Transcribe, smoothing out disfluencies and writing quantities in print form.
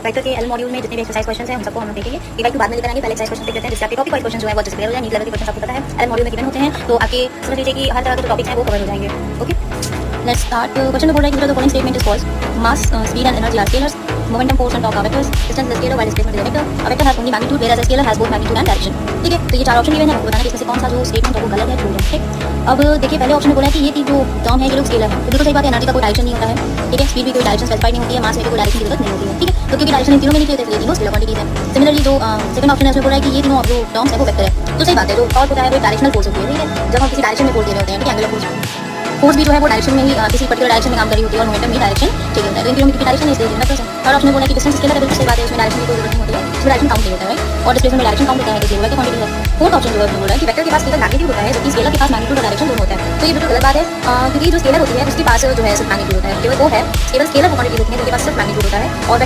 Vector के L module में जितने भी एक्सरसाइज क्वेश्चन हैं हम सबको हम देखेंगे। एक बाद में लेकर आएंगे, पहले एक्सरसाइज क्वेश्चन देख लेते हैं जिससे आपके टॉपिक वाइज क्वेश्चन जो है वो अच्छे से क्लियर हो जाए। नीट लेवल के क्वेश्चन आपको पता है एल मॉड्यूल में गिवन होते हैं, तो आपके समझ लीजिए कि हर तरह के जो टॉपिक्स हैं वो कवर हो जाएंगे। Okay, let's start. क्वेश्चन में बोल रहा है कि the following statement is false. Mass, speed and energy are scalars, momentum, force and torque are vectors, distance is a scalar while displacement is a vector, a vector has only magnitude whereas a scalar has both magnitude and direction। ठीक है, तो ये चार option दिए हैं, आपको बताना है कि इसमें से कौन सा जो स्टेटमेंट है वो गलत है, ट्रू है। ठीक, अब देखिए पहले ऑप्शन में बोला है कि ये जो टर्म है ये लोग स्केलर है, तो बिल्कुल सही बात है, एनर्जी का कोई डायरेक्शन नहीं होता है। ठीक है, स्पीड भी कोई डायरेक्शन स्पेसिफाइड नहीं होती है, मास में कोई डायरेक्शन की जरूरत नहीं होती है। ठीक है, तो क्योंकि डायरेक्शन इन तीनों में नहीं चाहिए, ये तीनों स्केलर क्वांटिटीज है। सिमिलरली जो सेकंड ऑप्शन है उसमें बोल रहा है कि ये तीनों जो टर्म्स है वो वेक्टर है, तो सही बात है। जो टॉर्क होता है वो डायरेक्शनल फोर्स होती है। ठीक है, जब हम किसी डायरेक्शन में फोर्स दे रहे होते हैं, ठीक है, एंगुलर फोर्स भी जो है वो डायरेक्शन में ही किसी पर्टिकुलर डायरेक्शन में काम कर रही होती है और मोमेंटम भी डायरेक्शन चाहिए होता है। तो इन तीनों की डायरेक्शन इसलिए वेक्टर्स है। थर्ड ऑप्शन में बोला है कि डिस्टेंस स्केलर है, बिल्कुल सही बात है, उसमें डायरेक्शन की कोई जरूरत नहीं होती है, उसमें डायरेक्शन काउंट नहीं होता है और डिस्प्लेसमेंट में डायरेक्शन काउंट होता है, तो ये वेक्टर क्वांटिटी है। फोर्थ ऑप्शन जो है उसमें बोला है कि वेक्टर के पास केवल मैग्नीट्यूड होता है जबकि स्केलर के पास मैग्नीट्यूड और डायरेक्शन दोनों होता है। तो ये बिल्कुल गलत बात है, क्योंकि जो स्केलर होती है उसके पास जो है सिर्फ मैग्नीट्यूड होता है, केवल वो है केवल स्केलर क्वांटिटी होती है जिनके पास सिर्फ मैग्नीट्यूड होता है और